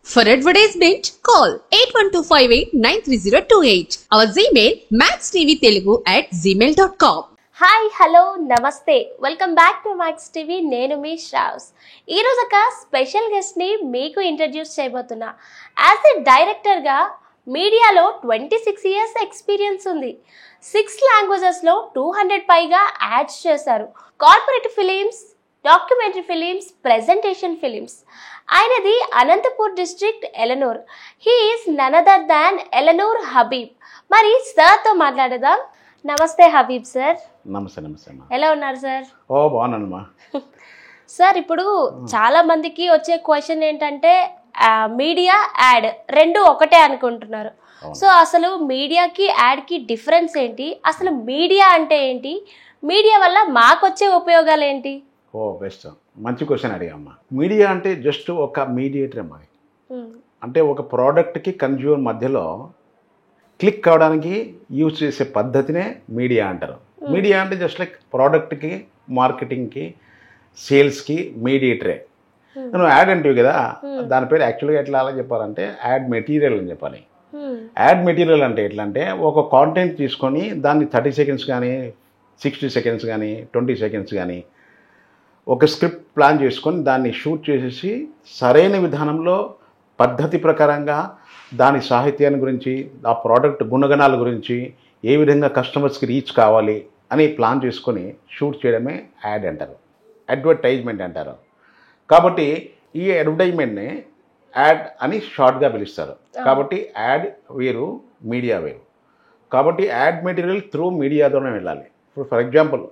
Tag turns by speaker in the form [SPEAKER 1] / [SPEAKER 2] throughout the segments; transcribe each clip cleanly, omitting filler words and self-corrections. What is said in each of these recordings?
[SPEAKER 1] For advertisement, call 8125893028. Our Gmail maxtvtelugu@gmail.com.
[SPEAKER 2] Hi hello నమస్తే, welcome back to Max TV. నేను మీ శ్రావ్స్. ఈరోజు ఒక స్పెషల్ గెస్ట్ని మీకు ఇంట్రడ్యూస్ చేయబోతున్నా. యాజ్ ఎ డైరెక్టర్గా మీడియాలో 26 ఇయర్స్ ఎక్స్పీరియన్స్ ఉంది. 6 లాంగ్వేజెస్లో 200 పైగా యాడ్స్ చేశారు. Corporate films, documentary films, presentation films. ఆయనది Anantapur district Elanur. He is none other than Elanur Habib. మరి సార్తో మాట్లాడదాం. నమస్తే హబీబ్ సార్.
[SPEAKER 3] నమస్తే నమస్తే అమ్మా.
[SPEAKER 2] ఎలా ఉన్నారు సార్?
[SPEAKER 3] ఓ బాగున్నానమ్మా.
[SPEAKER 2] సార్, ఇప్పుడు చాలా మందికి వచ్చే క్వశ్చన్ ఏంటంటే మీడియా యాడ్ రెండు ఒకటే అనుకుంటున్నారు. సో అసలు మీడియాకి యాడ్కి డిఫరెన్స్ ఏంటి? అసలు మీడియా అంటే ఏంటి? మీడియా వల్ల మాకు వచ్చే ఉపయోగాలు ఏంటి?
[SPEAKER 3] ఓ బెస్ట్, మంచి క్వశ్చన్ అడిగామ్మా. మీడియా అంటే జస్ట్ ఒక మీడియేటర్ అమ్మా. అంటే ఒక ప్రోడక్ట్కి కన్జ్యూమర్ మధ్యలో క్లిక్ కావడానికి యూజ్ చేసే పద్ధతినే మీడియా అంటారు. మీడియా అంటే జస్ట్ లైక్ ప్రోడక్ట్కి, మార్కెటింగ్కి, సేల్స్కి మీడియేటరే. నువ్వు యాడ్ అంటివి కదా, దాని పేరు యాక్చువల్గా ఎట్లా అలా చెప్పాలంటే యాడ్ మెటీరియల్ అని చెప్పాలి. యాడ్ మెటీరియల్ అంటే ఎట్లా అంటే ఒక కాంటెంట్ తీసుకొని దాన్ని 30 సెకండ్స్ కానీ 60 సెకండ్స్ కానీ 20 సెకండ్స్ కానీ ఒక స్క్రిప్ట్ ప్లాన్ చేసుకొని దాన్ని షూట్ చేసేసి సరైన విధానంలో పద్ధతి ప్రకారంగా దాని సాహిత్యాన్ని గురించి, ఆ ప్రోడక్ట్ గుణగణాల గురించి, ఏ విధంగా కస్టమర్స్కి రీచ్ కావాలి అని ప్లాన్ చేసుకొని షూట్ చేయడమే యాడ్ అంటారు, అడ్వర్టైజ్మెంట్ అంటారు. కాబట్టి ఈ అడ్వర్టైజ్మెంట్ని యాడ్ అని షార్ట్గా పిలుస్తారు. కాబట్టి యాడ్ వేరు, మీడియా వేరు. కాబట్టి యాడ్ మెటీరియల్ త్రూ మీడియాతోనే వెళ్ళాలి. ఇప్పుడు ఫర్ ఎగ్జాంపుల్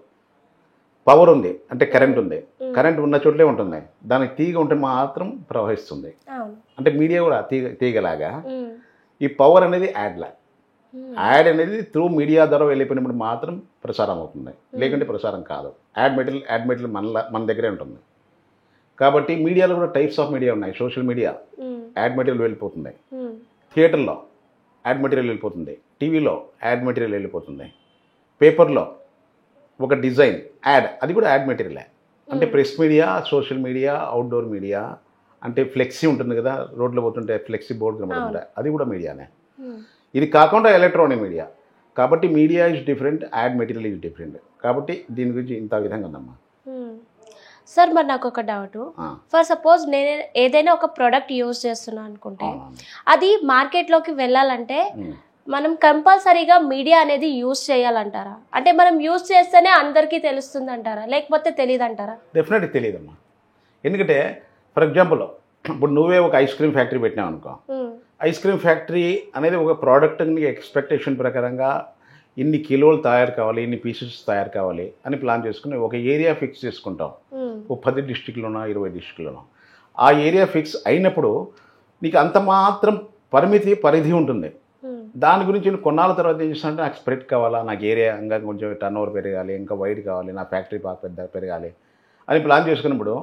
[SPEAKER 3] పవర్ ఉంది అంటే కరెంట్ ఉంది, కరెంట్ ఉన్న చోట్లే ఉంటుంది, దానికి తీగ ఉంటే మాత్రం ప్రవహిస్తుంది. అంటే మీడియా కూడా తీగలాగా ఈ పవర్ అనేది యాడ్లా. యాడ్ అనేది త్రూ మీడియా ద్వారా వెళ్ళిపోయినప్పుడు మాత్రం ప్రసారం అవుతుంది, లేకుంటే ప్రసారం కాదు. యాడ్ మెటీరియల్ మన దగ్గరే ఉంటుంది. కాబట్టి మీడియాలో కూడా టైప్స్ ఆఫ్ మీడియా ఉన్నాయి. సోషల్ మీడియా యాడ్ మెటీరియల్ వెళ్ళిపోతుంది, థియేటర్లో యాడ్ మెటీరియల్ వెళ్ళిపోతుంది, టీవీలో యాడ్ మెటీరియల్ వెళ్ళిపోతుంది, పేపర్లో ఒక డిజైన్ యాడ్, అది కూడా యాడ్ మెటీరియలే. అంటే press media, social media, outdoor media, అంటే ఫ్లెక్సీ ఉంటుంది కదా, రోడ్లో పోతుంటే ఫ్లెక్సీ బోర్డు కనబడుతుంటే అది కూడా మీడియానే. ఇది కాకుండా ఎలక్ట్రానిక్ మీడియా. కాబట్టి media is different, add material is different. కాబట్టి దీని గురించి ఇంత విధంగా ఉందమ్మా.
[SPEAKER 2] సార్, మరి నాకు ఒక డౌట్. ఫర్ సపోజ్ నేను ఏదైనా ఒక ప్రోడక్ట్ యూజ్ చేస్తున్నాను అనుకుంటే, అది మార్కెట్లోకి వెళ్ళాలంటే మనం కంపల్సరీగా మీడియా అనేది యూజ్ చేయాలంటారా? అంటే మనం యూజ్ చేస్తేనే అందరికీ తెలుస్తుంది అంటారా, లేకపోతే తెలియదు అంటారా?
[SPEAKER 3] డెఫినెట్గా తెలియదమ్మా. ఎందుకంటే ఫర్ ఎగ్జాంపుల్ ఇప్పుడు నువ్వే ఒక ఐస్ క్రీమ్ ఫ్యాక్టరీ పెట్టినావు అనుకో, ఐస్ క్రీమ్ ఫ్యాక్టరీ అనేది ఒక ప్రోడక్ట్ ఎక్స్పెక్టేషన్ ప్రకారంగా ఇన్ని కిలోలు తయారు కావాలి, ఇన్ని పీసెస్ తయారు కావాలి అని ప్లాన్ చేసుకుని ఒక ఏరియా ఫిక్స్ చేసుకుంటాం. ఓ 10 డిస్ట్రిక్ట్లోనో 20 డిస్ట్రిక్ట్లోనో ఆ ఏరియా ఫిక్స్ అయినప్పుడు నీకు అంత మాత్రం పరిధి ఉంటుంది. దాని గురించి నేను కొన్నాళ్ళ తర్వాత ఏం చేస్తానంటే నాకు స్ప్రెడ్ కావాలా, నాకు ఏరియా ఇంకా కొంచెం టర్న్ ఓవర్ పెరగాలి, ఇంకా వైడ్ కావాలి, నా ఫ్యాక్టరీ బాగా పెరగాలి అని ప్లాన్ చేసుకున్నప్పుడు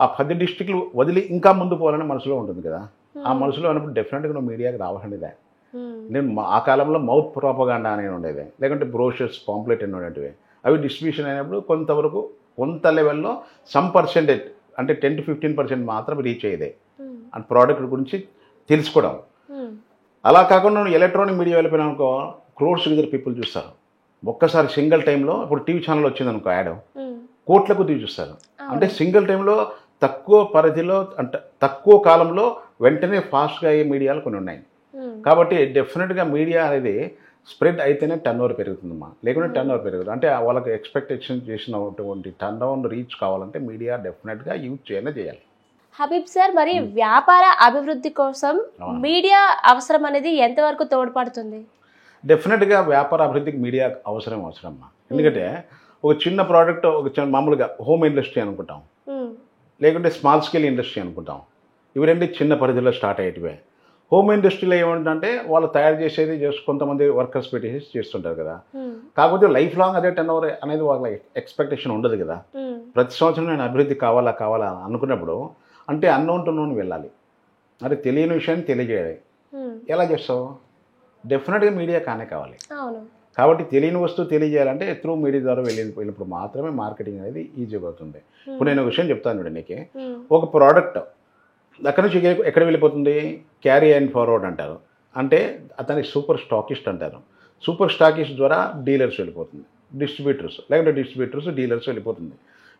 [SPEAKER 3] ఆ 10 డిస్ట్రిక్ట్లు వదిలి ఇంకా ముందు పోవాలని మనసులో ఉంటుంది కదా. ఆ మనసులో అన్నప్పుడు డెఫినెట్గా నువ్వు మీడియాకి రావాలనేదే. నేను ఆ కాలంలో మౌత్ ప్రోపగాండా అనేది ఉండేది, లేకుంటే బ్రోషర్స్, పాంప్లెట్ అని ఉండేటివి. అవి డిస్ట్రిబ్యూషన్ అయినప్పుడు కొంతవరకు కొంత లెవెల్లో సమ్ పర్సెంటేజ్ అంటే 10 to 15% మాత్రం రీచ్ అయ్యేదే అండ్ ప్రోడక్ట్ గురించి తెలుసుకోవడం. అలా కాకుండా నువ్వు ఎలక్ట్రానిక్ మీడియా వెళ్ళిపోయినా అనుకో, క్రోర్స్ దగ్గర పీపుల్ చూస్తారు. ఒక్కసారి సింగిల్ టైంలో ఇప్పుడు టీవీ ఛానల్ వచ్చిందనుకో యాడ్, కోట్లకు చూస్తారు. అంటే సింగిల్ టైంలో తక్కువ పరిధిలో అంటే తక్కువ కాలంలో వెంటనే ఫాస్ట్గా అయ్యే మీడియాలు కొన్ని ఉన్నాయి. కాబట్టి డెఫినెట్గా మీడియా అనేది స్ప్రెడ్ అయితేనే టర్న్ ఓవర్ పెరుగుతుందమ్మా, లేకుంటే టర్న్ ఓవర్ పెరుగుతుంది. అంటే వాళ్ళకి ఎక్స్పెక్టేషన్ చేసినటువంటి టర్న్ ఓవర్ రీచ్ కావాలంటే మీడియా డెఫినెట్గా యూజ్ చేయాలి.
[SPEAKER 2] హబీబ్ సార్, మరి వ్యాపార అభివృద్ధి కోసం మీడియా అవసరం అనేది ఎంతవరకు తోడ్పడుతుంది?
[SPEAKER 3] డెఫినెట్గా వ్యాపార అభివృద్ధికి మీడియా అవసరమ్మా. ఎందుకంటే ఒక చిన్న ప్రోడక్ట్, ఒక మామూలుగా హోమ్ ఇండస్ట్రీ అనుకుంటాం, లేకుంటే స్మాల్ స్కేల్ ఇండస్ట్రీ అనుకుంటాం. ఇవి రెండు చిన్న పరిధిలో స్టార్ట్ అయ్యేటివే. హోమ్ ఇండస్ట్రీలో ఏమంటే వాళ్ళు తయారు చేసేది జస్ట్ కొంతమంది వర్కర్స్ పెట్టేసి చేస్తుంటారు కదా. కాకపోతే లైఫ్ లాంగ్ అదే టర్న్ ఓవర్ అనేది వాళ్ళ ఎక్స్పెక్టేషన్ ఉండదు కదా. ప్రతి సంవత్సరం నేను అభివృద్ధి కావాలా అనుకున్నప్పుడు అంటే అన్నోన్ టు నోన్ వెళ్ళాలి. అంటే తెలియని విషయాన్ని తెలియజేయాలి. ఎలా చేస్తావు? డెఫినెట్గా మీడియా కావాలి. కాబట్టి తెలియని వస్తువు తెలియజేయాలంటే త్రూ మీడియా ద్వారా వెళ్ళినప్పుడు మాత్రమే మార్కెటింగ్ అనేది ఈజీగా అవుతుంది. ఇప్పుడు నేను ఒక విషయం చెప్తాను చూడండి, నీకు ఒక ప్రోడక్ట్ అక్కడి నుంచి ఎక్కడ వెళ్ళిపోతుంది, క్యారీ అండ్ ఫార్వర్డ్ అంటారు. అంటే అతని సూపర్ స్టాకిస్ట్ అంటారు. సూపర్ స్టాకిస్ట్ ద్వారా డీలర్స్ వెళ్ళిపోతుంది, డిస్ట్రిబ్యూటర్స్ డీలర్స్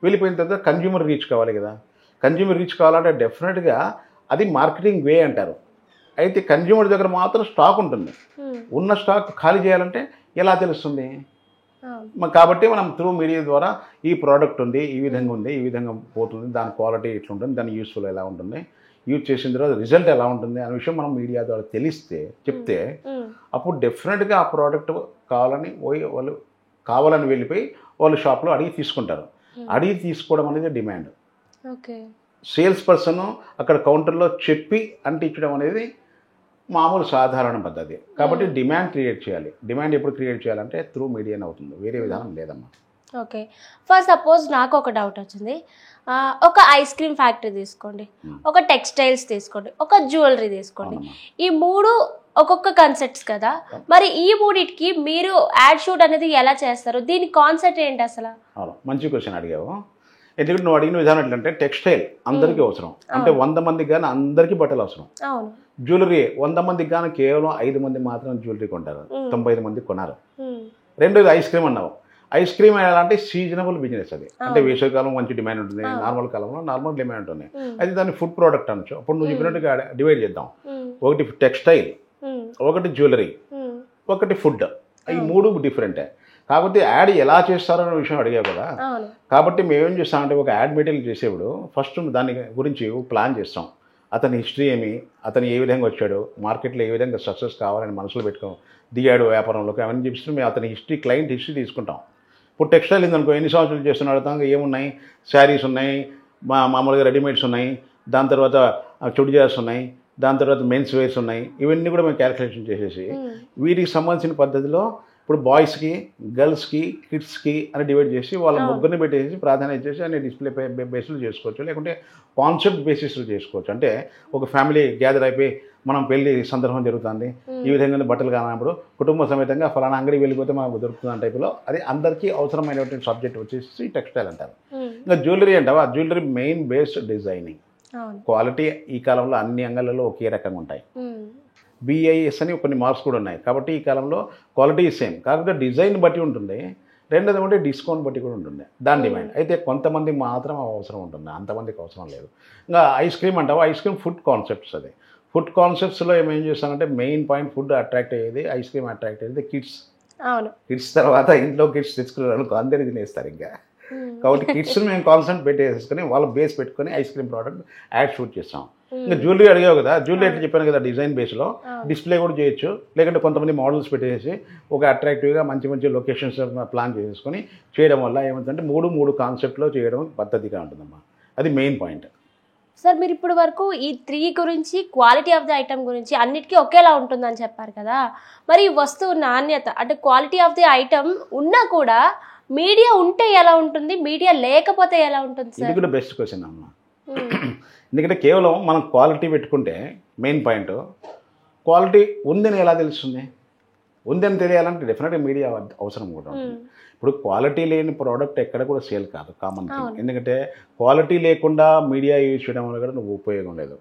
[SPEAKER 3] వెళ్ళిపోయిన తర్వాత కన్జ్యూమర్ రీచ్ కావాలి కదా. కన్జ్యూమర్ రీచ్ కావాలంటే డెఫినెట్గా అది మార్కెటింగ్ వే అంటారు. అయితే కన్జ్యూమర్ దగ్గర మాత్రం స్టాక్ ఉంటుంది. ఉన్న స్టాక్ ఖాళీ చేయాలంటే ఎలా తెలుస్తుంది? కాబట్టి మనం త్రూ మీడియా ద్వారా ఈ ప్రోడక్ట్ ఉంది, ఈ విధంగా పోతుంది, దాని క్వాలిటీ ఎట్లా ఉంటుంది, దాని యూస్ఫుల్ ఎలా ఉంటుంది, యూజ్ చేసిన తర్వాత రిజల్ట్ ఎలా ఉంటుంది అనే విషయం మనం మీడియా ద్వారా చెప్తే అప్పుడు డెఫినెట్గా ఆ ప్రోడక్ట్ కావాలని వెళ్ళిపోయి వాళ్ళు షాప్లో అడిగి తీసుకుంటారు. అడిగి తీసుకోవడం అనేది డిమాండ్. సేల్స్ పర్సన్ అక్కడ కౌంటర్లో చెప్పి అంటించడం అనేది మామూలు సాధారణ పద్ధతి. కాబట్టి డిమాండ్ క్రియేట్ చేయాలి. డిమాండ్ ఎప్పుడు క్రియేట్ చేయాలంటే త్రూ మీడియానే అవుతుంది, వేరే విధానం లేదమ్మా.
[SPEAKER 2] ఓకే, ఫర్ సపోజ్ నాకు ఒక డౌట్ వచ్చింది. ఒక ఐస్ క్రీమ్ ఫ్యాక్టరీ తీసుకోండి, ఒక టెక్స్టైల్స్ తీసుకోండి, ఒక జ్యువెలరీ తీసుకోండి. ఈ మూడు ఒక్కొక్క కాన్సెప్ట్స్ కదా. మరి ఈ మూడిటికి మీరు యాడ్ షూట్ అనేది ఎలా చేస్తారు? దీని కాన్సెప్ట్ ఏంటి అసలు?
[SPEAKER 3] మంచి క్వశ్చన్ అడిగావు. ఎందుకంటే నువ్వు అడిగిన విధానం ఎట్లంటే టెక్స్టైల్ అందరికీ అవసరం, అంటే 100 మందికి కానీ అందరికీ బట్టలు అవసరం. జ్యువెలరీ 100 మందికి కానీ కేవలం 5 మంది మాత్రం జ్యువెలరీ కొంటారు, 95 మంది కొన్నారు. రెండోది ఐస్ క్రీమ్ అన్నావు. ఐస్ క్రీమ్ అంటే సీజనబుల్ బిజినెస్. అది అంటే వేసవికాలం మంచి డిమాండ్ ఉంటుంది, నార్మల్ కాలంలో నార్మల్ డిమాండ్ ఉంటుంది. అయితే దాన్ని ఫుడ్ ప్రోడక్ట్ అనొచ్చు. అప్పుడు నువ్వు చెప్పినట్టుగా డివైడ్ చేద్దాం. ఒకటి టెక్స్టైల్, ఒకటి జ్యువెలరీ, ఒకటి ఫుడ్. ఈ మూడు డిఫరెంటే. కాకపోతే యాడ్ ఎలా చేస్తారనే విషయం అడిగావు కదా. కాబట్టి మేమేం చేస్తామంటే ఒక యాడ్ మెటీరియల్ చేసేప్పుడు ఫస్ట్ దాని గురించి ప్లాన్ చేస్తాం. అతని హిస్టరీ ఏమి, అతను ఏ విధంగా వచ్చాడు, మార్కెట్లో ఏ విధంగా సక్సెస్ కావాలని మనసులో పెట్టుకోం, దిగాడు వ్యాపారంలోకి, అవన్నీ చెప్పి మేము అతని క్లయింట్ హిస్టరీ తీసుకుంటాం. ఇప్పుడు టెక్స్టైల్ ఉందనుకో, ఎన్ని సంవత్సరాలు చేస్తున్నాడు, అతను ఏమున్నాయి, శారీస్ ఉన్నాయి, మామూలుగా రెడీమేడ్స్ ఉన్నాయి, దాని తర్వాత చుడిదార్స్ ఉన్నాయి, దాని తర్వాత మెన్స్ వేర్స్ ఉన్నాయి. ఇవన్నీ కూడా మేము క్యాలిక్యులేషన్ చేసేసి వీటికి సంబంధించిన పద్ధతిలో ఇప్పుడు బాయ్స్కి, గర్ల్స్కి, కిడ్స్కి అని డివైడ్ చేసి వాళ్ళ ముగ్గురిని పెట్టేసి ప్రాధాన్యత చేసి అన్ని డిస్ప్లే బేస్లో చేసుకోవచ్చు, లేకుంటే కాన్సెప్ట్ బేసిస్లో చేసుకోవచ్చు. అంటే ఒక ఫ్యామిలీ గ్యాదర్ అయిపోయి మనం పెళ్లి సందర్భం జరుగుతుంది, ఈ విధంగా బట్టలు కానప్పుడు కుటుంబ సమేతంగా ఫలానా అంగడికి వెళ్ళిపోతే మనకు దొరుకుతుంది టైపులో అది అందరికీ అవసరమైనటువంటి సబ్జెక్ట్ వచ్చేసి టెక్స్టైల్ అంటారు. ఇంకా జ్యువెలరీ అంటావా, jewellery main based designing. Quality ఈ కాలంలో అన్ని అంగాలలో ఒకే రకంగా ఉంటాయి. BIS అని కొన్ని మార్క్స్ కూడా ఉన్నాయి. కాబట్టి ఈ కాలంలో క్వాలిటీ సేమ్, కాకపోతే డిజైన్ బట్టి ఉంటుంది. రెండోది ఏమంటే డిస్కౌంట్ బట్టి కూడా ఉంటుంది దాని డిమాండ్. అయితే కొంతమంది మాత్రం అవసరం ఉంటుంది, అంతమందికి అవసరం లేదు. ఇంకా ఐస్ క్రీమ్ అంటావా, ఐస్ క్రీమ్ ఫుడ్ కాన్సెప్ట్స్. అది ఫుడ్ కాన్సెప్ట్స్లో ఏం చేస్తానంటే మెయిన్ పాయింట్ ఫుడ్ అట్రాక్ట్ అయ్యేది, ఐస్ క్రీమ్ అట్రాక్ట్ అయ్యేది కిడ్స్ తర్వాత ఇంట్లో కిడ్స్ తెచ్చుకున్నారు అందరికీ తినేస్తారు ఇంకా. కాబట్టి కిడ్స్ని మేము కాన్సెప్ట్ పెట్టేసుకొని వాళ్ళ బేస్ పెట్టుకొని ice cream product ad shoot చేస్తాం. ఇంకా జ్యువెలరీ అడిగావు కదా, జ్యువెలరీ ఎట్లా చెప్పాను కదా, డిజైన్ బేస్లో డిస్ప్లే కూడా చేయొచ్చు, లేకుంటే కొంతమంది మోడల్స్ పెట్టేసి ఒక అట్రాక్టివ్గా మంచి లొకేషన్స్ ప్లాన్ చేసేసుకొని చేయడం వల్ల ఏమవుతుందంటే మూడు కాన్సెప్ట్లో చేయడం పద్ధతిగా ఉంటుందమ్మా. అది మెయిన్ పాయింట్.
[SPEAKER 2] సార్, మీరు ఇప్పుడు వరకు ఈ 3 గురించి, క్వాలిటీ ఆఫ్ ది ఐటమ్ గురించి అన్నిటికీ ఒకేలా ఉంటుందని చెప్పారు కదా. మరి వస్తువు నాణ్యత అంటే క్వాలిటీ ఆఫ్ ది ఐటమ్ ఉన్నా కూడా మీడియా ఉంటే ఎలా ఉంటుంది, మీడియా లేకపోతే ఎలా ఉంటుంది సార్?
[SPEAKER 3] ఇది కూడా బెస్ట్ క్వశ్చన్ అమ్మా. ఎందుకంటే కేవలం మనం క్వాలిటీ పెట్టుకుంటే మెయిన్ పాయింట్, క్వాలిటీ ఉందని ఎలా తెలుస్తుంది? ఉందని తెలియాలంటే డెఫినెట్గా మీడియా అవసరం కూడా ఉంటుంది. ఇప్పుడు క్వాలిటీ లేని ప్రోడక్ట్ ఎక్కడ కూడా సేల్ కాదు, కామన్ థింగ్. ఎందుకంటే క్వాలిటీ లేకుండా మీడియా యూజ్ చేయడం వల్ల కూడా నువ్వు ఉపయోగం లేదు.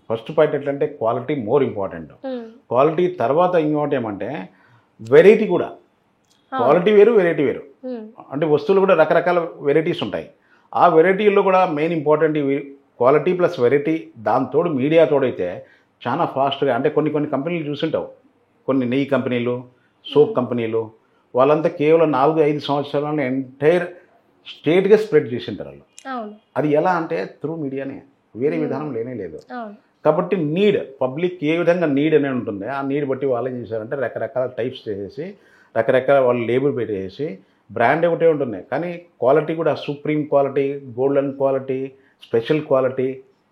[SPEAKER 3] ఫస్ట్ పాయింట్ ఎట్లంటే క్వాలిటీ మోర్ ఇంపార్టెంట్. క్వాలిటీ తర్వాత ఇంకోటి ఏమంటే వెరైటీ కూడా. క్వాలిటీ వేరు, వెరైటీ వేరు. అంటే వస్తువులు కూడా రకరకాల వెరైటీస్ ఉంటాయి. ఆ వెరైటీల్లో కూడా మెయిన్ ఇంపార్టెంట్ ఇవి క్వాలిటీ ప్లస్ వెరైటీ. దాంతోడు మీడియా తోడైతే చాలా ఫాస్ట్గా, అంటే కొన్ని కంపెనీలు చూసుంటావు, కొన్ని నెయ్యి కంపెనీలు, సోప్ కంపెనీలు, వాళ్ళంతా కేవలం 4-5 సంవత్సరాలను ఎంటైర్ స్టేట్గా స్ప్రెడ్ చేసింటారు వాళ్ళు. అది ఎలా అంటే త్రూ మీడియానే, వేరే విధానం లేనే లేదు. కాబట్టి నీడ్, పబ్లిక్ ఏ విధంగా నీడ్ అనే ఉంటుంది, ఆ నీడ్ బట్టి వాళ్ళు ఏం చేశారంటే రకరకాల టైప్స్ చేసేసి రకరకాల వాళ్ళు లేబుల్ పెట్టేసి బ్రాండ్ ఒకటే ఉంటుంది, కానీ క్వాలిటీ కూడా supreme quality, golden quality, special quality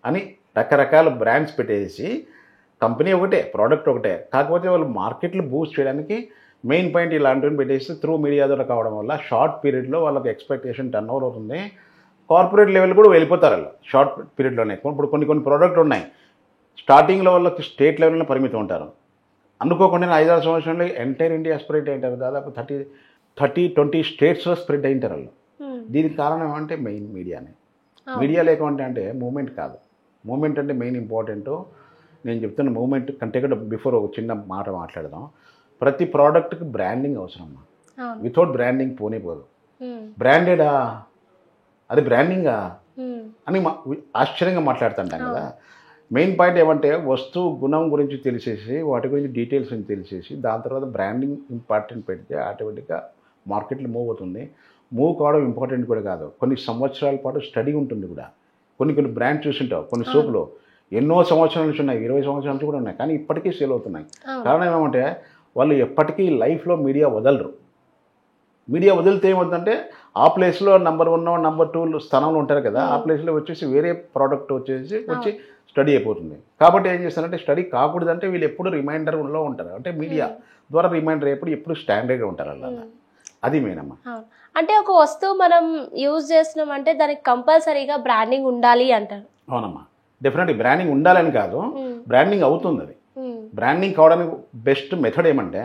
[SPEAKER 3] అని రకరకాల బ్రాండ్స్ పెట్టేసి కంపెనీ ఒకటే, ప్రోడక్ట్ ఒకటే, కాకపోతే వాళ్ళు మార్కెట్లో బూస్ట్ చేయడానికి మెయిన్ పాయింట్ ఇలాంటివి పెట్టేసి త్రూ మీడియా ద్వారా కావడం వల్ల షార్ట్ పీరియడ్లో వాళ్ళకి ఎక్స్పెక్టేషన్ టర్న్ ఓవర్ అవుతుంది. కార్పొరేట్ లెవెల్ కూడా వెళ్ళిపోతారు వాళ్ళు షార్ట్ పీరియడ్లోనే. ఇప్పుడు కొన్ని ప్రోడక్ట్లు ఉన్నాయి, స్టార్టింగ్లో వాళ్ళకి స్టేట్ లెవెల్లో పరిమితం ఉంటారు. అనుకోకుండా 5-6 సంవత్సరాలు ఎంటైర్ ఇండియా స్ప్రెడ్ అయింటారు, దాదాపు 30-20 స్టేట్స్లో స్ప్రెడ్ అయింటారు వాళ్ళు. దీనికి కారణం ఏమంటే మెయిన్ మీడియానే. మీడియా లేకుంటే అంటే మూమెంట్ కాదు. మూమెంట్ అంటే మెయిన్ ఇంపార్టెంట్. నేను చెప్తున్న మూమెంట్ కంటే కూడా బిఫోర్ ఒక చిన్న మాట మాట్లాడదాం. ప్రతి ప్రోడక్ట్కి బ్రాండింగ్ అవసరం. వితౌట్ బ్రాండింగ్ పోనే పోదు. బ్రాండెడా, అది బ్రాండింగా అని ఆశ్చర్యంగా మాట్లాడుతుంటాం కదా. మెయిన్ పాయింట్ ఏమంటే వస్తువు గుణం గురించి తెలిసేసి వాటి గురించి డీటెయిల్స్ తెలిసేసి దాని తర్వాత బ్రాండింగ్ ఇంపార్టెంట్ పెడితే ఆటోమేటిక్గా మార్కెట్లో మూవ్ అవుతుంది. మూవ్ కావడం ఇంపార్టెంట్ కూడా కాదు, కొన్ని సంవత్సరాల పాటు స్టడీ ఉంటుంది కూడా. కొన్ని బ్రాండ్ చూసింటావు, కొన్ని సోపులు ఎన్నో సంవత్సరాల నుంచి ఉన్నాయి, 20 సంవత్సరాల నుంచి కూడా ఉన్నాయి, కానీ ఇప్పటికీ సేల్ అవుతున్నాయి. కారణం ఏమంటే వాళ్ళు ఎప్పటికీ లైఫ్లో మీడియా వదలరు. మీడియా వదిలితే ఏమవుతుందంటే ఆ ప్లేస్లో నెంబర్ 1 నెంబర్ 2 స్థానంలో ఉంటారు కదా, ఆ ప్లేస్లో వచ్చేసి వేరే ప్రోడక్ట్ వచ్చి స్టడీ అయిపోతుంది. కాబట్టి ఏం చేస్తారంటే స్టడీ కాకూడదంటే వీళ్ళు ఎప్పుడు రిమైండర్లో ఉంటారు, అంటే మీడియా ద్వారా రిమైండర్ ఎప్పుడు స్టాండర్డ్గా ఉంటారు అలా. అది మెయిన్ అమ్మా.
[SPEAKER 2] అంటే ఒక వస్తువు మనం యూజ్ చేస్తున్నాం అంటే దానికి కంపల్సరీగా బ్రాండింగ్ ఉండాలి అంటారు.
[SPEAKER 3] అవునమ్మా, డెఫినెట్లీ బ్రాండింగ్ ఉండాలని కాదు, బ్రాండింగ్ అవుతుంది. అది బ్రాండింగ్ కావడానికి బెస్ట్ మెథడ్ ఏమంటే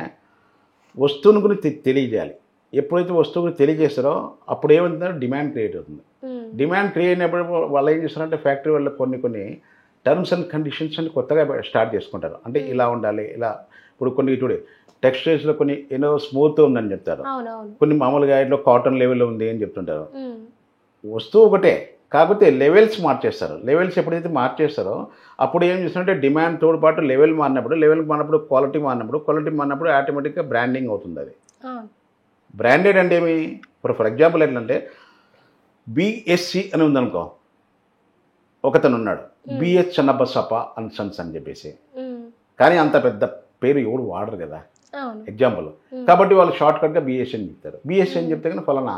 [SPEAKER 3] వస్తువుని గురించి తెలియజేయాలి. ఎప్పుడైతే వస్తువు గురించి తెలియజేస్తారో అప్పుడు ఏమవుతుందంటే డిమాండ్ క్రియేట్ అవుతుంది. డిమాండ్ క్రియేట్ అయినప్పుడు వాళ్ళు ఏం చేస్తారంటే ఫ్యాక్టరీ వాళ్ళు కొన్ని టర్మ్స్ అండ్ కండిషన్స్ అని కొత్తగా స్టార్ట్ చేసుకుంటారు. అంటే ఇలా ఉండాలి, ఇలా. ఇప్పుడు కొన్ని టెక్స్టైల్స్లో కొన్ని ఏదో స్మూత్ ఉందని చెప్తారు, కొన్ని మామూలుగా ఇట్లా కాటన్ లెవెల్లో ఉంది అని చెప్తుంటారు. వస్తువు ఒకటే, కాకపోతే లెవెల్స్ మార్చేస్తారు. లెవెల్స్ ఎప్పుడైతే మార్చేస్తారో అప్పుడు ఏం చేస్తారంటే డిమాండ్ తోడు పాటు లెవెల్ మారినప్పుడు క్వాలిటీ మారినప్పుడు ఆటోమేటిక్గా బ్రాండింగ్ అవుతుంది. అది బ్రాండెడ్ అంటే ఏమి? ఫర్ ఎగ్జాంపుల్ ఏంటంటే బిఎస్సి అని ఉందనుకో, ఒకతను ఉన్నాడు బిఎస్ చెన్నబసప్ప అండ్ సన్స్ అని చెప్పేసి, కానీ అంత పెద్ద పేరు ఎవరు వాడరు కదా ఎగ్జాంపుల్. కాబట్టి వాళ్ళు షార్ట్ కట్గా బిఎస్సి అని చెప్తారు. బిఎస్సి అని చెప్తే కానీ ఫలానా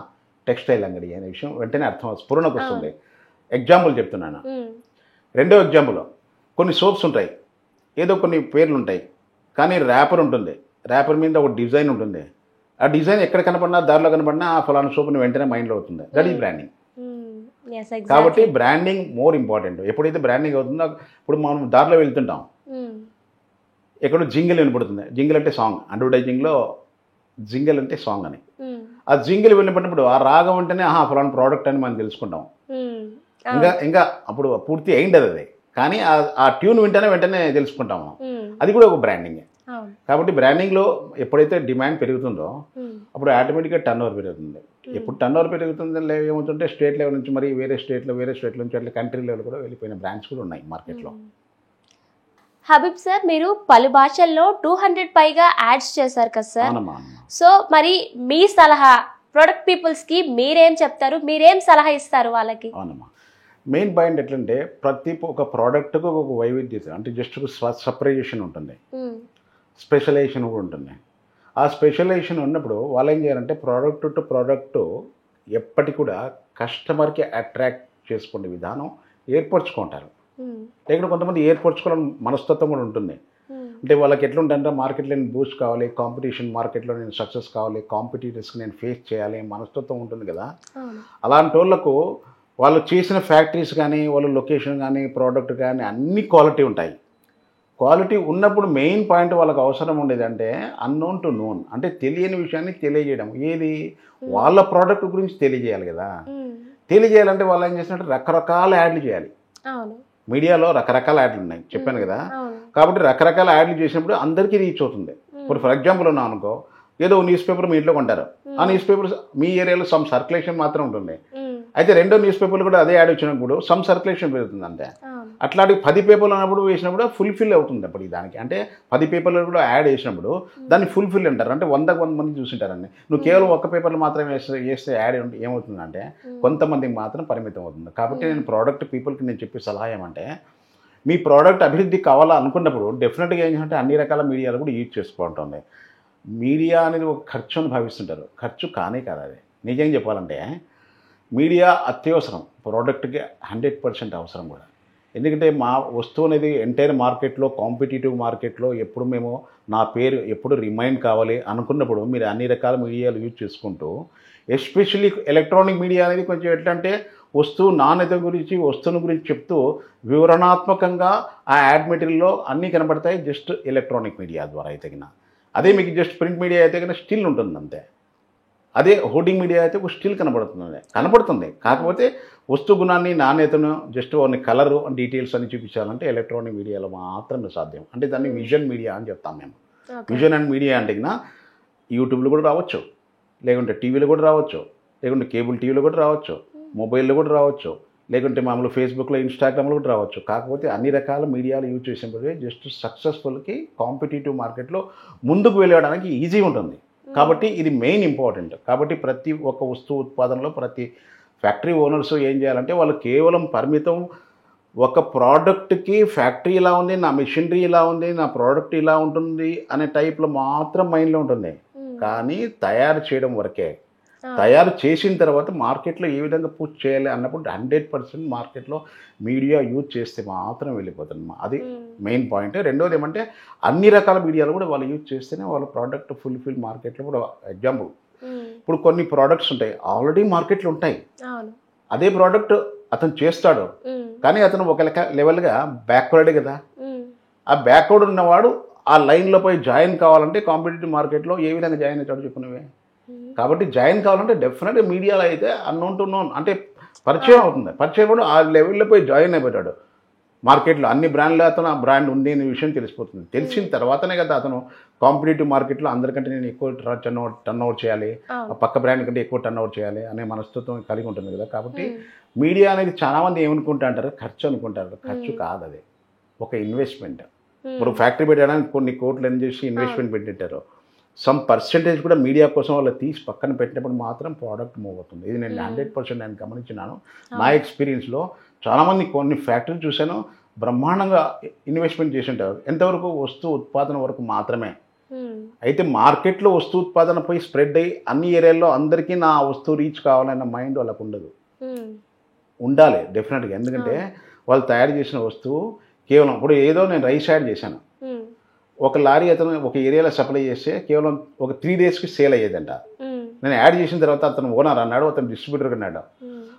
[SPEAKER 3] టెక్స్టైల్ అంగడి అనే విషయం వెంటనే అర్థం స్ఫురణకు వస్తుంది. ఎగ్జాంపుల్ చెప్తున్నాను. రెండో ఎగ్జాంపుల్, కొన్ని సోప్స్ ఉంటాయి, ఏదో కొన్ని పేర్లు ఉంటాయి, కానీ ర్యాపర్ ఉంటుంది, ర్యాపర్ మీద ఒక డిజైన్ ఉంటుంది. ఆ డిజైన్ ఎక్కడ కనపడినా దారిలో కనపడినా ఆ ఫలానా సోప్ని వెంటనే మైండ్లో అవుతుంది. That is branding. కాబట్టి బ్రాండింగ్ మోర్ ఇంపార్టెంట్. ఎప్పుడైతే బ్రాండింగ్ అవుతుందో, ఇప్పుడు మనం దారిలో వెళ్తుంటాం, ఎక్కడో జింగిల్ వినపడుతుంది. జింగిల్ అంటే సాంగ్, అడ్వర్టైజింగ్లో జింగిల్ అంటే సాంగ్ అని. ఆ జింగిల్ వినపడినప్పుడు ఆ రాగం వెంటనే ఫలానా ప్రోడక్ట్ అని మనం తెలుసుకుంటాం. ఇంకా అప్పుడు పూర్తి అయింది అది, కానీ ఆ ట్యూన్ వెంటనే తెలుసుకుంటాము. అది కూడా ఒక బ్రాండింగే. కాబట్టి బ్రాండింగ్లో ఎప్పుడైతే డిమాండ్ పెరుగుతుందో అప్పుడు ఆటోమేటిక్గా టర్న్ ఓవర్ పెరుగుతుంది. ఎప్పుడు టర్న్ ఓవర్ పెరుగుతుంది ఏమవుతుంటే స్టేట్ లెవెల్ నుంచి మరి వేరే స్టేట్లో నుంచి అట్లా కంట్రీ లెవెల్ కూడా వెళ్ళిపోయిన బ్రాండ్స్ కూడా ఉన్నాయి మార్కెట్లో.
[SPEAKER 2] హబీబ్ సార్, మీరు పలు భాషల్లో 200 పైగా యాడ్స్ చేశారు కదా సార్. సో మరి మీ సలహా ప్రొడక్ట్ పీపుల్స్కి మీరేం చెప్తారు, మీరేం సలహా ఇస్తారు వాళ్ళకి?
[SPEAKER 3] అవునమ్మా, మెయిన్ పాయింట్ ఎట్లంటే ప్రతి ఒక ప్రోడక్ట్కు ఒక వైవిధ్యత, అంటే జస్ట్ సపరేషన్ ఉంటుంది, స్పెషలైజేషన్ కూడా ఉంటుంది. ఆ స్పెషలైజేషన్ ఉన్నప్పుడు వాళ్ళు ఏం చేయాలంటే ప్రోడక్ట్ టు ప్రోడక్ట్ ఎప్పటి కూడా కస్టమర్కి అట్రాక్ట్ చేసుకునే విధానం ఏర్పరచుకుంటారు. లేకపోతే కొంతమంది ఏర్పరచుకోవాలని మనస్తత్వం కూడా ఉంటుంది. అంటే వాళ్ళకి ఎట్లుంటుందంటే మార్కెట్లో నేను బూస్ట్ కావాలి, కాంపిటీషన్ మార్కెట్లో నేను సక్సెస్ కావాలి, కాంపిటీటర్స్కి నేను ఫేస్ చేయాలి మనస్తత్వం ఉంటుంది కదా. అలాంటి వాళ్ళకు వాళ్ళు చేసిన ఫ్యాక్టరీస్ కానీ వాళ్ళ లొకేషన్ కానీ ప్రోడక్ట్ కానీ అన్ని క్వాలిటీ ఉంటాయి. క్వాలిటీ ఉన్నప్పుడు మెయిన్ పాయింట్ వాళ్ళకి అవసరం ఉండేది అంటే అన్నోన్ టు నోన్, అంటే తెలియని విషయాన్ని తెలియజేయడం. ఏది? వాళ్ళ ప్రోడక్ట్ గురించి తెలియజేయాలి కదా. తెలియజేయాలంటే వాళ్ళు ఏం చేసినట్టు రకరకాల యాడ్లు చేయాలి. మీడియాలో రకరకాల యాడ్లు ఉన్నాయి, చెప్పాను కదా. కాబట్టి రకరకాల యాడ్లు చేసినప్పుడు అందరికీ రీచ్ అవుతుంది. ఇప్పుడు ఫర్ ఎగ్జాంపుల్ ఉన్నాం అనుకో, ఏదో న్యూస్ పేపర్ మీ ఇంట్లో కొంటారు, ఆ న్యూస్ పేపర్ మీ ఏరియాలో సమ్ సర్క్యులేషన్ మాత్రం ఉంటుంది. అయితే రెండో న్యూస్ పేపర్లు కూడా అదే యాడ్ వచ్చినప్పుడు సమ్ సర్క్యులేషన్ పెరుగుతుంది అంతే. అట్లాంటి 10 పేపర్లు అన్నప్పుడు వేసినప్పుడు ఫుల్ఫిల్ అవుతుంది. అప్పుడు దానికి అంటే 10 పేపర్లు కూడా యాడ్ వేసినప్పుడు దాన్ని ఫుల్ఫిల్ అంటారు. అంటే 100 మంది చూసింటారండి. నువ్వు కేవలం ఒక్క పేపర్లు మాత్రమే వేస్తే యాడ్ ఏమవుతుందంటే కొంతమందికి మాత్రం పరిమితం అవుతుంది. కాబట్టి నేను ప్రోడక్ట్ పీపుల్కి నేను చెప్పే సలహా ఏమంటే, మీ ప్రోడక్ట్ అభివృద్ధి కావాలనుకున్నప్పుడు డెఫినెట్గా ఏంటంటే అన్ని రకాల మీడియాలు కూడా యూజ్ చేసుకోవాలంటుంది. మీడియా అనేది ఒక ఖర్చు అని భావిస్తుంటారు, ఖర్చు కానే కాదు అది. నిజంగా చెప్పాలంటే మీడియా అత్యవసరం, ప్రోడక్ట్కి 100% అవసరం కూడా. ఎందుకంటే మా వస్తువు అనేది ఎంటైర్ మార్కెట్లో, కాంపిటేటివ్ మార్కెట్లో ఎప్పుడు మేము నా పేరు ఎప్పుడు రిమైండ్ కావాలి అనుకున్నప్పుడు మీరు అన్ని రకాల మీడియాలు యూజ్ చేసుకుంటూ, ఎస్పెషల్లీ ఎలక్ట్రానిక్ మీడియా అనేది కొంచెం ఎట్లా అంటే వస్తువు నాణ్యత గురించి వస్తువుని గురించి చెప్తూ వివరణాత్మకంగా ఆ యాడ్ మెటీరియల్లో అన్నీ కనబడతాయి జస్ట్ ఎలక్ట్రానిక్ మీడియా ద్వారా అయితే కన్నా. అదే మీకు జస్ట్ ప్రింట్ మీడియా అయితే కన్నా స్టిల్ ఉంటుంది అంతే. అదే హోర్డింగ్ మీడియా అయితే ఒక స్టిల్ కనబడుతుంది. కాకపోతే వస్తు గుణాన్ని నాణ్యతను జస్ట్ ఓన్లీ కలరు డీటెయిల్స్ అని చూపించాలంటే ఎలక్ట్రానిక్ మీడియాలో మాత్రమే సాధ్యం. అంటే దాన్ని విజన్ మీడియా అని చెప్తాం మేము. విజన్ అండ్ మీడియా అంటే యూట్యూబ్లో కూడా రావచ్చు, లేకుంటే టీవీలో కూడా రావచ్చు, లేకుంటే కేబుల్ టీవీలో కూడా రావచ్చు, మొబైల్లో కూడా రావచ్చు, లేకుంటే మామూలు ఫేస్బుక్లో ఇన్స్టాగ్రామ్లో కూడా రావచ్చు. కాకపోతే అన్ని రకాల మీడియాలు యూజ్ చేసినప్పుడు జస్ట్ సక్సెస్ఫుల్కి కాంపిటేటివ్ మార్కెట్లో ముందుకు వెళ్ళడానికి ఈజీ ఉంటుంది. కాబట్టి ఇది మెయిన్ ఇంపార్టెంట్. కాబట్టి ప్రతి ఒక్క వస్తువు ఉత్పాదనలో ప్రతి ఫ్యాక్టరీ ఓనర్స్ ఏం చేయాలంటే వాళ్ళు కేవలం పరిమితం ఒక ప్రోడక్ట్కి ఫ్యాక్టరీ ఇలా ఉంది, నా మిషనరీ ఇలా ఉంది, నా ప్రోడక్ట్ ఇలా ఉంటుంది అనే టైప్లో మాత్రం మైండ్లో ఉంటుంది. కానీ తయారు చేయడం వరకే. తయారు చేసిన తర్వాత మార్కెట్లో ఏ విధంగా పుష్ చేయాలి అన్నప్పుడు 100% మార్కెట్లో మీడియా యూజ్ చేస్తే మాత్రం వెళ్ళిపోతుంది. అది మెయిన్ పాయింట్. రెండోది ఏమంటే అన్ని రకాల మీడియాలు కూడా వాళ్ళు యూజ్ చేస్తేనే వాళ్ళ ప్రోడక్ట్ ఫుల్ఫిల్ మార్కెట్లో కూడా. ఎగ్జాంపుల్, ఇప్పుడు కొన్ని ప్రోడక్ట్స్ ఉంటాయి ఆల్రెడీ మార్కెట్లో ఉంటాయి, అదే ప్రోడక్ట్ అతను చేస్తాడు కానీ అతను ఒక లెవెల్గా బ్యాక్వర్డే కదా. ఆ బ్యాక్వర్డ్ ఉన్నవాడు ఆ లైన్లో పోయి జాయిన్ కావాలంటే కాంపిటేటివ్ మార్కెట్లో ఏ విధంగా జాయిన్ అవుతాడు చెప్పుకునేవే. కాబట్టి జాయిన్ కావాలంటే డెఫినెట్గా మీడియాలో అయితే అన్నోన్ టు నోన్ అంటే పరిచయం అవుతుంది. పరిచయం కూడా ఆ లెవెల్లో పోయి జాయిన్ అయిపోతాడు. మార్కెట్లో అన్ని బ్రాండ్లో అతను ఆ బ్రాండ్ ఉంది అనే విషయం తెలిసిపోతుంది. తెలిసిన తర్వాతనే కదా అతను కాంపిటేటివ్ మార్కెట్లో అందరికంటే నేను ఎక్కువ టర్న్ ఓవర్ చేయాలి, పక్క బ్రాండ్ కంటే ఎక్కువ టర్న్ ఓవర్ చేయాలి అనే మనస్తత్వం కలిగి ఉంటుంది కదా. కాబట్టి మీడియా అనేది చాలామంది ఏమనుకుంటా అంటారు, ఖర్చు అనుకుంటారు. ఖర్చు కాదు, అది ఒక ఇన్వెస్ట్మెంట్. ఇప్పుడు ఫ్యాక్టరీ పెట్టడానికి కొన్ని కోట్లు అని చేసి ఇన్వెస్ట్మెంట్ పెట్టింటారు. సమ్ పర్సెంటేజ్ కూడా మీడియా కోసం వాళ్ళు తీసి పక్కన పెట్టినప్పుడు మాత్రం ప్రోడక్ట్ మూవ్ అవుతుంది. ఇది నేను 100% నేను గమనించినాను. నా ఎక్స్పీరియన్స్లో చాలామంది కొన్ని ఫ్యాక్టరీలు చూశాను, బ్రహ్మాండంగా ఇన్వెస్ట్మెంట్ చేసి ఉంటారు. ఎంతవరకు వస్తువు ఉత్పాదన వరకు మాత్రమే. అయితే మార్కెట్లో వస్తువు ఉత్పాదన పోయి స్ప్రెడ్ అయ్యి అన్ని ఏరియాల్లో అందరికీ నా వస్తువు రీచ్ కావాలన్న మైండ్ వాళ్ళకు ఉండదు. ఉండాలి డెఫినెట్గా. ఎందుకంటే వాళ్ళు తయారు చేసిన వస్తువు కేవలం ఇప్పుడు ఏదో నేను రైస్ యాడ్ చేశాను, ఒక లారీ అతను ఒక ఏరియాలో సప్లై చేస్తే కేవలం ఒక 3 daysకి సేల్ అయ్యేదంట. నేను యాడ్ చేసిన తర్వాత అతను ఓనర్ అన్నాడు, అతను డిస్ట్రిబ్యూటర్ అన్నాడు.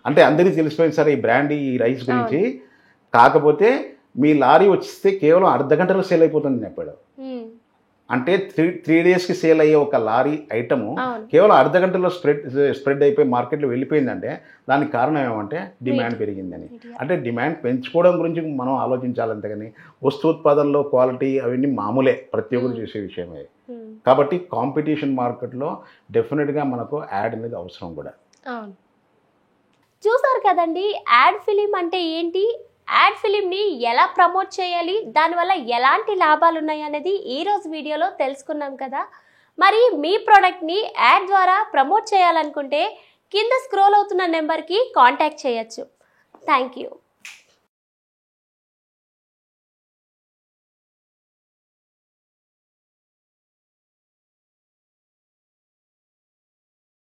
[SPEAKER 3] అంటే అందరికీ తెలిసిపోయింది సార్ ఈ బ్రాండ్ ఈ రైస్ గురించి, కాకపోతే మీ లారీ వచ్చిస్తే కేవలం అర్ధగంటలో సేల్ అయిపోతుంది చెప్పాడు. అంటే 3 daysకి సేల్ అయ్యే ఒక లారీ ఐటము కేవలం అర్ధగంటలో స్ప్రెడ్ అయిపోయి మార్కెట్లో వెళ్ళిపోయిందంటే దానికి కారణం ఏమంటే డిమాండ్ పెరిగిందని. అంటే డిమాండ్ పెంచుకోవడం గురించి మనం ఆలోచించాలంతే కానీ వస్తు-ఉత్పాదనలో క్వాలిటీ అవన్నీ మామూలే, ప్రతి ఒక్కరు చేసే విషయమే. కాబట్టి కాంపిటీషన్ మార్కెట్లో డెఫినెట్గా మనకు యాడ్ అనేది అవసరం కూడా.
[SPEAKER 2] చూసారు కదండి, యాడ్ ఫిలిం అంటే ఏంటి, యాడ్ ఫిలింని ఎలా ప్రమోట్ చేయాలి, దానివల్ల ఎలాంటి లాభాలు ఉన్నాయి అనేది ఈరోజు వీడియోలో తెలుసుకున్నాం కదా. మరి మీ ప్రోడక్ట్ని యాడ్ ద్వారా ప్రమోట్ చేయాలనుకుంటే కింద స్క్రోల్ అవుతున్న నెంబర్కి కాంటాక్ట్ చేయొచ్చు. Thank you.